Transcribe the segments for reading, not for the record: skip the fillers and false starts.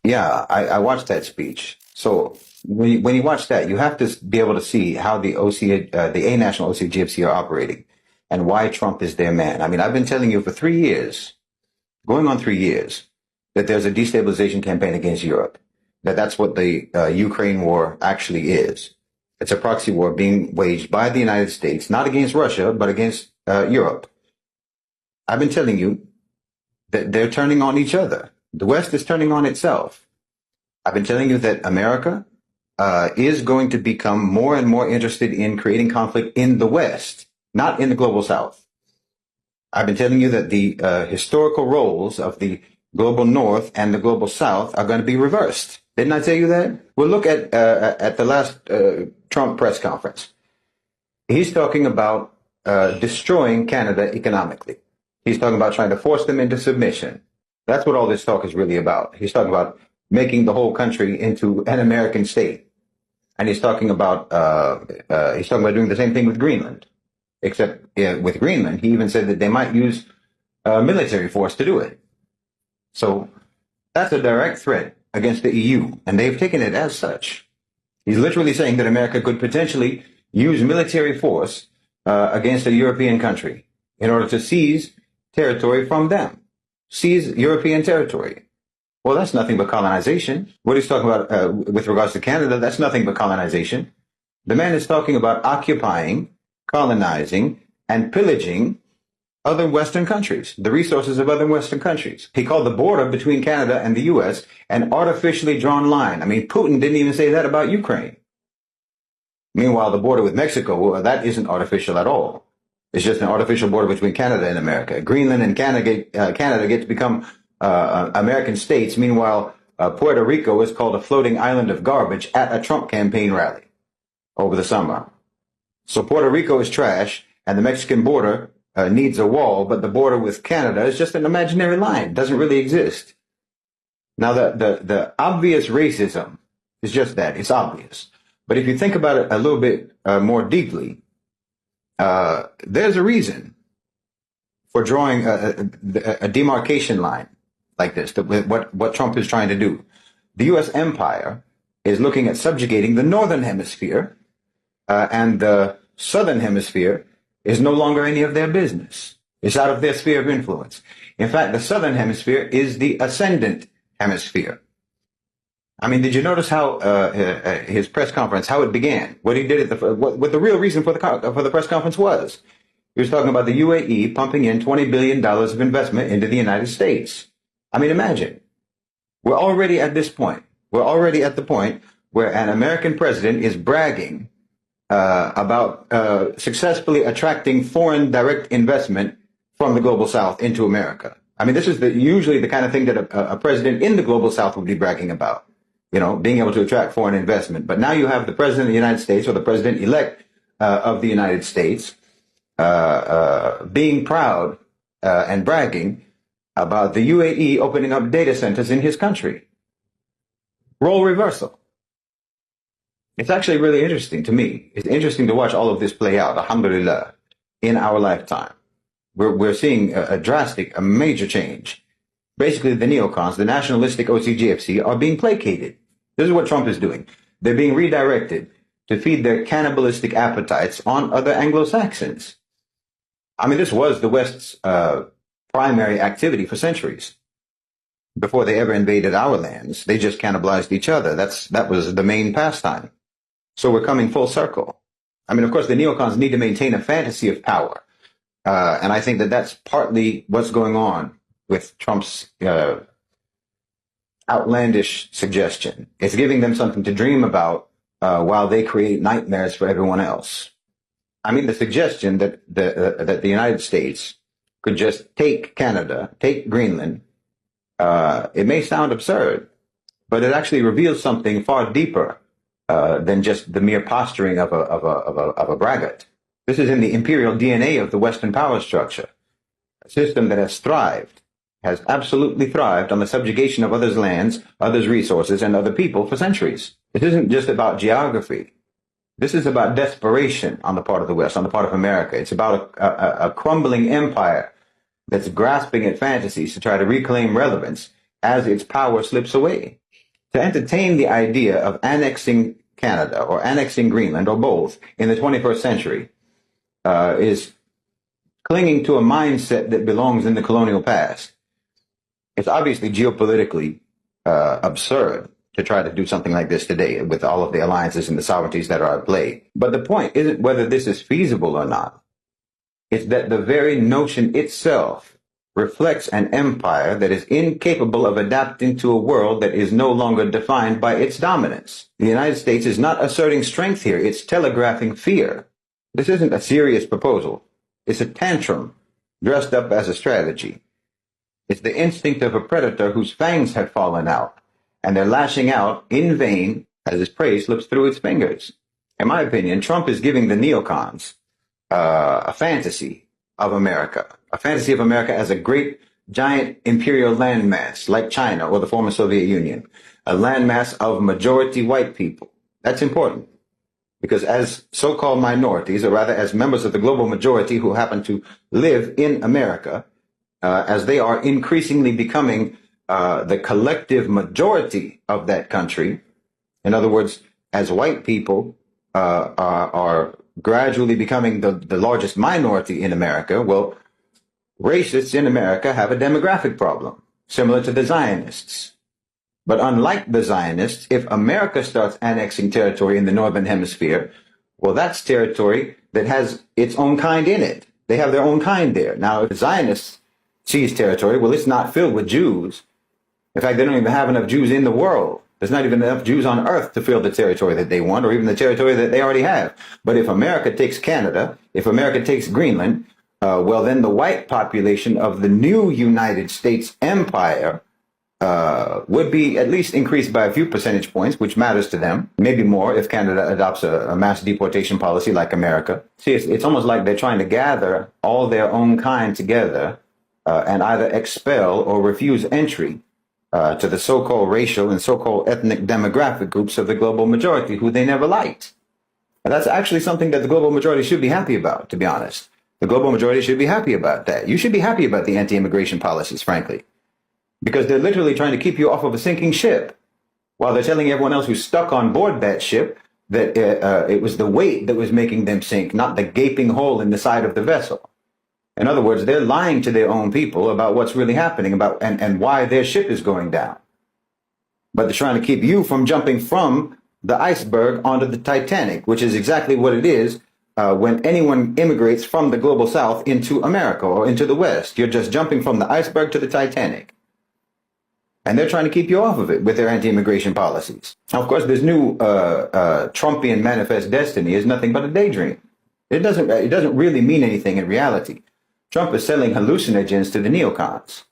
Yeah, I watched that speech. So when you watch that, you have to be able to see how the A National OCGFC are operating and why Trump is their man. I mean, I've been telling you for 3 years, going on 3 years, that there's a destabilization campaign against Europe. That's what the Ukraine war actually is. It's a proxy war being waged by the United States, not against Russia, but against Europe. I've been telling you that they're turning on each other. The West is turning on itself. I've been telling you that America is going to become more and more interested in creating conflict in the West, not in the global South. I've been telling you that the historical roles of the global North and the global South are going to be reversed. Didn't I tell you that? Well, look at the last Trump press conference. He's talking about destroying Canada economically. He's talking about trying to force them into submission. That's what all this talk is really about. He's talking about making the whole country into an American state, and he's talking about doing the same thing with Greenland. Except with Greenland, he even said that they might use military force to do it. So that's a direct threat against the EU, and they've taken it as such. He's literally saying that America could potentially use military force against a European country in order to seize territory from them, seize European territory. Well, that's nothing but colonization. What he's talking about with regards to Canada, that's nothing but colonization. The man is talking about occupying, colonizing, and pillaging other Western countries, the resources of other Western countries. He called the border between Canada and the U.S. an artificially drawn line. I mean, Putin didn't even say that about Ukraine. Meanwhile, the border with Mexico, well, that isn't artificial at all. It's just an artificial border between Canada and America. Greenland and Canada get to become American states. Meanwhile, Puerto Rico is called a floating island of garbage at a Trump campaign rally over the summer. So Puerto Rico is trash, and the Mexican border needs a wall, but the border with Canada is just an imaginary line. It doesn't really exist. Now, the obvious racism is just that. It's obvious. But if you think about it a little bit more deeply, there's a reason for drawing a demarcation line like this, what Trump is trying to do. The U.S. empire is looking at subjugating the northern hemisphere, and the southern hemisphere is no longer any of their business. It's out of their sphere of influence. In fact, the southern hemisphere is the ascendant hemisphere. I mean, did you notice how his press conference, how it began? What he did what the real reason for the press conference was? He was talking about the UAE pumping in $20 billion of investment into the United States. I mean, imagine. We're already at this point. We're already at the point where an American president is bragging about successfully attracting foreign direct investment from the global South into America. I mean, this is usually the kind of thing that a president in the global South would be bragging about, being able to attract foreign investment. But now you have the president of the United States, or the president-elect of the United States, being proud and bragging about the UAE opening up data centers in his country. Role reversal. It's actually really interesting to me. It's interesting to watch all of this play out, alhamdulillah, in our lifetime. We're seeing a major change. Basically, the neocons, the nationalistic OCGFC, are being placated. This is what Trump is doing. They're being redirected to feed their cannibalistic appetites on other Anglo-Saxons. I mean, this was the West's primary activity for centuries. Before they ever invaded our lands, they just cannibalized each other. That was the main pastime. So we're coming full circle. I mean, of course, the neocons need to maintain a fantasy of power. And I think that that's partly what's going on with Trump's outlandish suggestion. It's giving them something to dream about while they create nightmares for everyone else. I mean, the suggestion that the United States could just take Canada, take Greenland, it may sound absurd, but it actually reveals something far deeper than just the mere posturing of a braggart. This is in the imperial DNA of the Western power structure, a system that has absolutely thrived on the subjugation of others' lands, others' resources, and other people for centuries. It isn't just about geography. This is about desperation on the part of the West, on the part of America. It's about a crumbling empire that's grasping at fantasies to try to reclaim relevance as its power slips away. To entertain the idea of annexing Canada or annexing Greenland or both in the 21st century is clinging to a mindset that belongs in the colonial past. It's obviously geopolitically absurd to try to do something like this today with all of the alliances and the sovereignties that are at play. But the point isn't whether this is feasible or not. It's that the very notion itself reflects an empire that is incapable of adapting to a world that is no longer defined by its dominance. The United States is not asserting strength here, it's telegraphing fear. This isn't a serious proposal. It's a tantrum dressed up as a strategy. It's the instinct of a predator whose fangs have fallen out, and they're lashing out in vain as his prey slips through its fingers. In my opinion, Trump is giving the neocons a fantasy of America as a great, giant imperial landmass like China or the former Soviet Union, a landmass of majority white people. That's important because as so-called minorities, or rather as members of the global majority who happen to live in America, as they are increasingly becoming the collective majority of that country, in other words, as white people are gradually becoming the largest minority in America, well, racists in America have a demographic problem, similar to the Zionists. But unlike the Zionists, if America starts annexing territory in the Northern Hemisphere, well, that's territory that has its own kind in it. They have their own kind there. Now, if Zionists seize territory, well, it's not filled with Jews. In fact, they don't even have enough Jews in the world. There's not even enough Jews on earth to fill the territory that they want, or even the territory that they already have. But if America takes Canada, if America takes Greenland, well, then the white population of the new United States empire would be at least increased by a few percentage points, which matters to them. Maybe more if Canada adopts a mass deportation policy like America. See, it's almost like they're trying to gather all their own kind together and either expel or refuse entry to the so-called racial and so-called ethnic demographic groups of the global majority who they never liked. And that's actually something that the global majority should be happy about, to be honest. The global majority should be happy about that. You should be happy about the anti-immigration policies, frankly, because they're literally trying to keep you off of a sinking ship while they're telling everyone else who's stuck on board that ship that it was the weight that was making them sink, not the gaping hole in the side of the vessel. In other words, they're lying to their own people about what's really happening about and why their ship is going down. But they're trying to keep you from jumping from the iceberg onto the Titanic, which is exactly what it is when anyone immigrates from the global south into America or into the West. You're just jumping from the iceberg to the Titanic. And they're trying to keep you off of it with their anti-immigration policies. Now, of course, this new Trumpian manifest destiny is nothing but a daydream. It doesn't really mean anything in reality. Trump is selling hallucinogens to the neocons.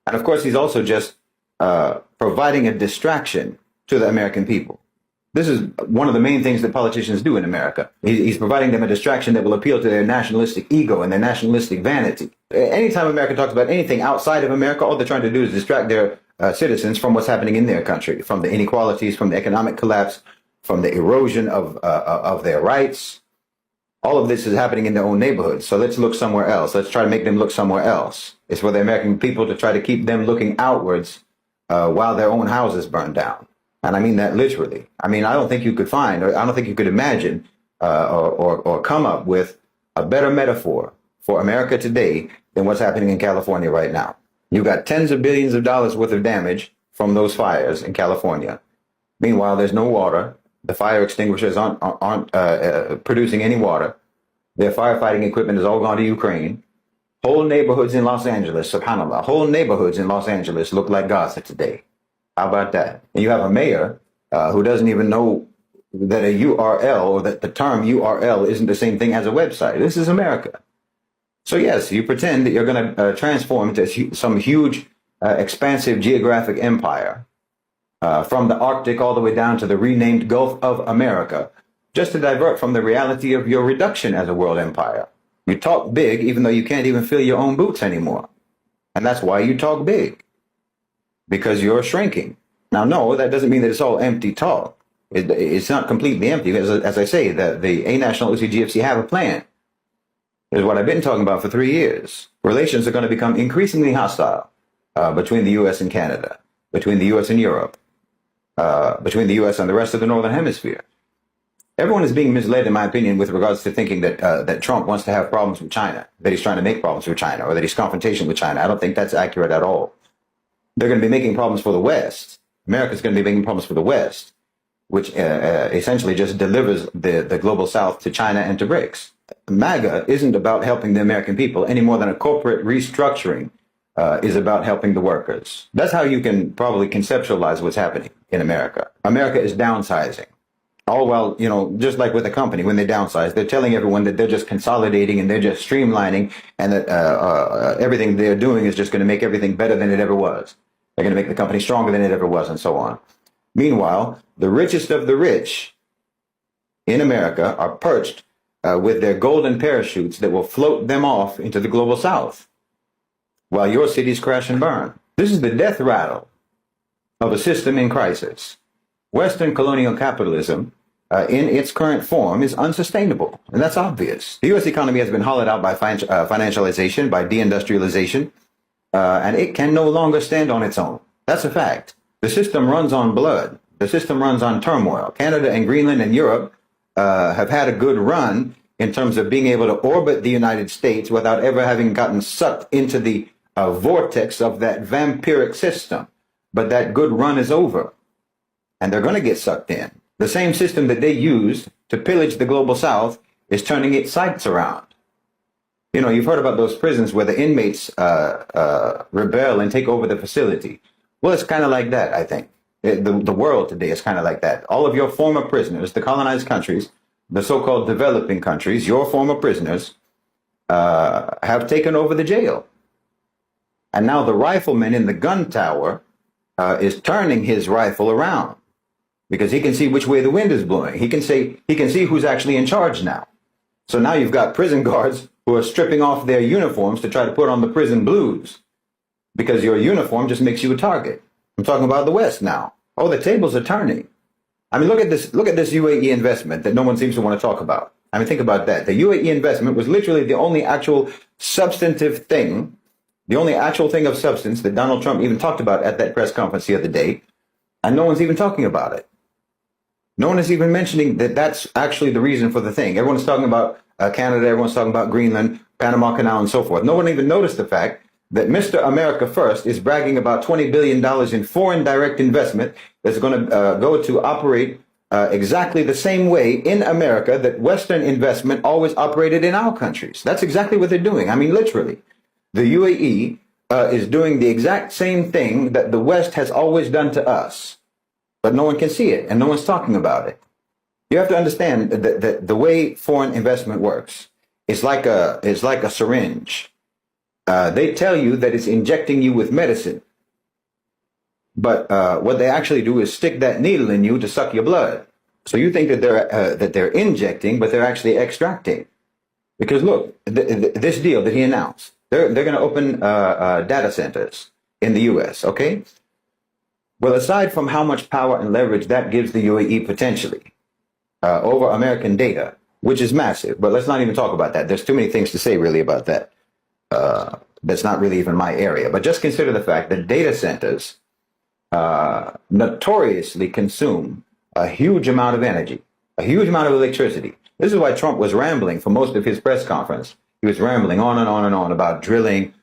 And of course, he's also just providing a distraction to the American people. This is one of the main things that politicians do in America. He's providing them a distraction that will appeal to their nationalistic ego and their nationalistic vanity. Anytime America talks about anything outside of America, all they're trying to do is distract their citizens from what's happening in their country, from the inequalities, from the economic collapse, from the erosion of their rights. All of this is happening in their own neighborhoods. So let's look somewhere else. Let's try to make them look somewhere else. It's for the American people to try to keep them looking outwards while their own houses burn down. And I mean that literally. I mean, I don't think you could find, or I don't think you could imagine or come up with a better metaphor for America today than what's happening in California right now. You got tens of billions of dollars worth of damage from those fires in California. Meanwhile, there's no water. The fire extinguishers aren't producing any water. Their firefighting equipment is all gone to Ukraine. Whole neighborhoods in Los Angeles, subhanAllah, whole neighborhoods in Los Angeles look like Gaza today. How about that? And you have a mayor who doesn't even know that a URL or that the term URL isn't the same thing as a website. This is America. So yes, you pretend that you're going to transform into some huge, expansive geographic empire from the Arctic all the way down to the renamed Gulf of America, just to divert from the reality of your reduction as a world empire. You talk big, even though you can't even fill your own boots anymore. And that's why you talk big, because you're shrinking. Now, no, that doesn't mean that it's all empty talk. It's not completely empty. As I say, the A-National OCGFC have a plan. Is what I've been talking about for 3 years. Relations are going to become increasingly hostile between the U.S. and Canada, between the U.S. and Europe. between the U.S. and the rest of the Northern Hemisphere. Everyone is being misled, in my opinion, with regards to thinking that that Trump wants to have problems with China, that he's trying to make problems with China, or that he's confrontation with China. I don't think that's accurate at all. They're going to be making problems for the West. America's going to be making problems for the West, which essentially just delivers the global South to China and to BRICS. MAGA isn't about helping the American people any more than a corporate restructuring is about helping the workers. That's how you can probably conceptualize what's happening in America. America is downsizing. All while, just like with a company, when they downsize, they're telling everyone that they're just consolidating and they're just streamlining, and that everything they're doing is just going to make everything better than it ever was. They're going to make the company stronger than it ever was, and so on. Meanwhile, the richest of the rich in America are perched with their golden parachutes that will float them off into the global South, while your cities crash and burn. This is the death rattle of a system in crisis. Western colonial capitalism, in its current form, is unsustainable, and that's obvious. The U.S. economy has been hollowed out by financialization, by deindustrialization, and it can no longer stand on its own. That's a fact. The system runs on blood. The system runs on turmoil. Canada and Greenland and Europe have had a good run in terms of being able to orbit the United States without ever having gotten sucked into the vortex of that vampiric system. But that good run is over, and they're going to get sucked in. The same system that they used to pillage the global South is turning its sights around. You've heard about those prisons where the inmates rebel and take over the facility. Well, it's kind of like that, I think. The world today is kind of like that. All of your former prisoners, the colonized countries, the so-called developing countries, your former prisoners, have taken over the jail. And now the rifleman in the gun tower is turning his rifle around, because he can see which way the wind is blowing. He can see who's actually in charge now. So now you've got prison guards who are stripping off their uniforms to try to put on the prison blues, because your uniform just makes you a target. I'm talking about the West now. Oh, the tables are turning. I mean, look at this UAE investment that no one seems to want to talk about. I mean, think about that. The UAE investment was literally the only actual substantive thing, the only actual thing of substance that Donald Trump even talked about at that press conference the other day, and no one's even talking about it. No one is even mentioning that that's actually the reason for the thing. Everyone's talking about Canada, everyone's talking about Greenland, Panama Canal, and so forth. No one even noticed the fact that Mr. America First is bragging about $20 billion in foreign direct investment that's going to go to operate exactly the same way in America that Western investment always operated in our countries. That's exactly what they're doing. I mean, literally. The UAE is doing the exact same thing that the West has always done to us. But no one can see it, and no one's talking about it. You have to understand that the way foreign investment works is like a syringe. They tell you that it's injecting you with medicine, but what they actually do is stick that needle in you to suck your blood. So you think that they're injecting, but they're actually extracting. Because look, this deal that he announced, they're going to open data centers in the U.S. Okay. Well, aside from how much power and leverage that gives the UAE potentially over American data, which is massive, but let's not even talk about that. There's too many things to say really about that. That's not really even my area. But just consider the fact that data centers notoriously consume a huge amount of energy, a huge amount of electricity. This is why Trump was rambling for most of his press conference. He was rambling on and on and on about drilling,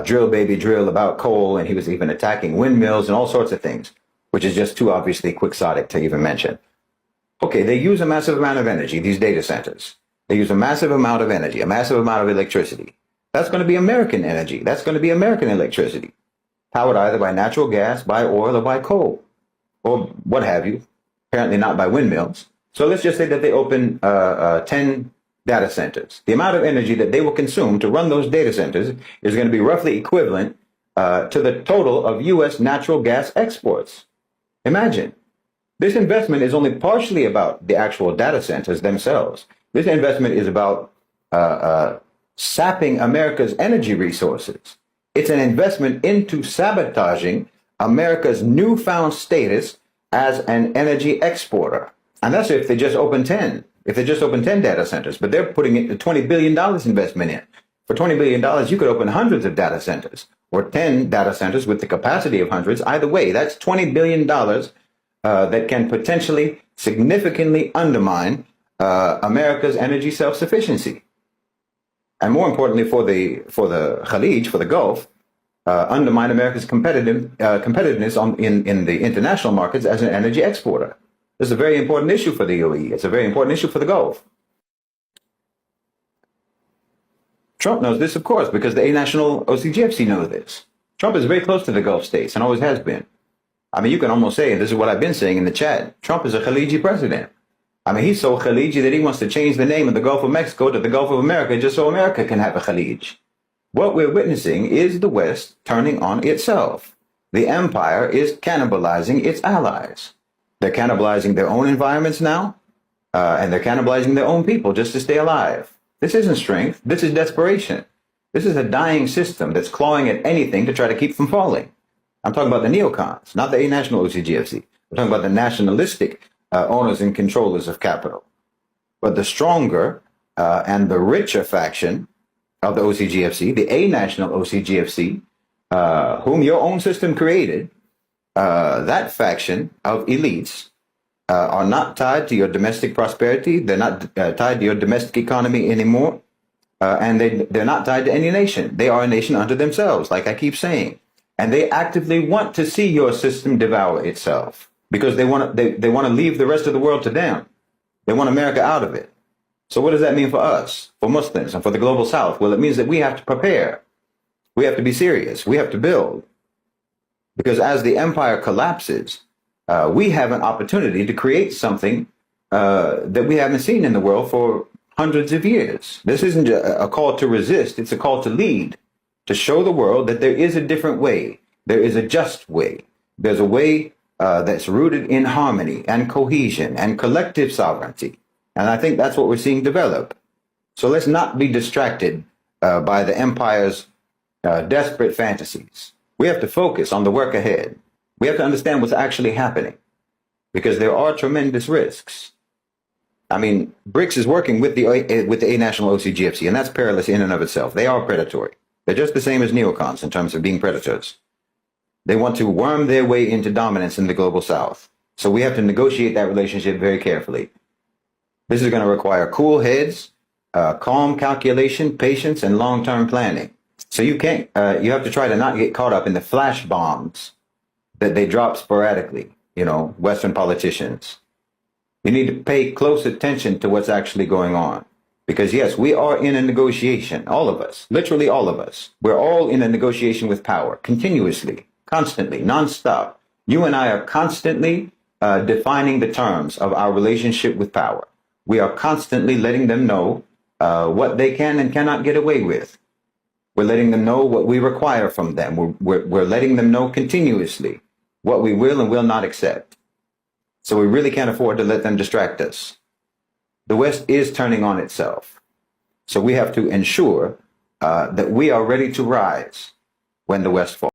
drill baby drill, about coal, and he was even attacking windmills and all sorts of things, which is just too obviously quixotic to even mention. Okay, they use a massive amount of energy, these data centers. They use a massive amount of energy, a massive amount of electricity. That's going to be American energy. That's going to be American electricity, powered either by natural gas, by oil, or by coal, or what have you. Apparently not by windmills. So let's just say that they open 10 data centers. The amount of energy that they will consume to run those data centers is going to be roughly equivalent to the total of U.S. natural gas exports. Imagine. This investment is only partially about the actual data centers themselves. This investment is about sapping America's energy resources. It's an investment into sabotaging America's newfound status as an energy exporter. And that's if they just open 10. If they just open 10 data centers, but they're putting in $20 billion investment in. For $20 billion, you could open hundreds of data centers, or 10 data centers with the capacity of hundreds. Either way, that's $20 billion that can potentially significantly undermine America's energy self-sufficiency. And more importantly, for the Khalij, for the Gulf, undermine America's competitiveness in the international markets as an energy exporter. This is a very important issue for the UAE. It's a very important issue for the Gulf. Trump knows this, of course, because the A-National OCGFC knows this. Trump is very close to the Gulf states and always has been. I mean, you can almost say, and this is what I've been saying in the chat, Trump is a Khaliji president. I mean, he's so Khaliji that he wants to change the name of the Gulf of Mexico to the Gulf of America just so America can have a Khalij. What we're witnessing is the West turning on itself. The empire is cannibalizing its allies. They're cannibalizing their own environments now, and they're cannibalizing their own people just to stay alive. This isn't strength. This is desperation. This is a dying system that's clawing at anything to try to keep from falling. I'm talking about the neocons, not the A-National OCGFC. We're talking about the nationalistic owners and controllers of capital. But the stronger and the richer faction of the OCGFC, the A-National OCGFC, whom your own system created, that faction of elites are not tied to your domestic prosperity. They're not tied to your domestic economy anymore. And they're not tied to any nation. They are a nation unto themselves, like I keep saying. And they actively want to see your system devour itself because they want to leave the rest of the world to them. They want America out of it. So what does that mean for us, for Muslims, and for the global South? Well, it means that we have to prepare. We have to be serious. We have to build. Because as the empire collapses, we have an opportunity to create something that we haven't seen in the world for hundreds of years. This isn't a call to resist. It's a call to lead, to show the world that there is a different way. There is a just way. There's a way that's rooted in harmony and cohesion and collective sovereignty. And I think that's what we're seeing develop. So let's not be distracted by the empire's desperate fantasies. We have to focus on the work ahead. We have to understand what's actually happening because there are tremendous risks. I mean, BRICS is working with the A-National OCGFC, and that's perilous in and of itself. They are predatory. They're just the same as neocons in terms of being predators. They want to worm their way into dominance in the global South. So we have to negotiate that relationship very carefully. This is going to require cool heads, calm calculation, patience, and long-term planning. So you have to try to not get caught up in the flash bombs that they drop sporadically, Western politicians. You need to pay close attention to what's actually going on. Because yes, we are in a negotiation, all of us, literally all of us. We're all in a negotiation with power, continuously, constantly, nonstop. You and I are constantly defining the terms of our relationship with power. We are constantly letting them know what they can and cannot get away with. We're letting them know what we require from them. We're letting them know continuously what we will and will not accept. So we really can't afford to let them distract us. The West is turning on itself. So we have to ensure that we are ready to rise when the West falls.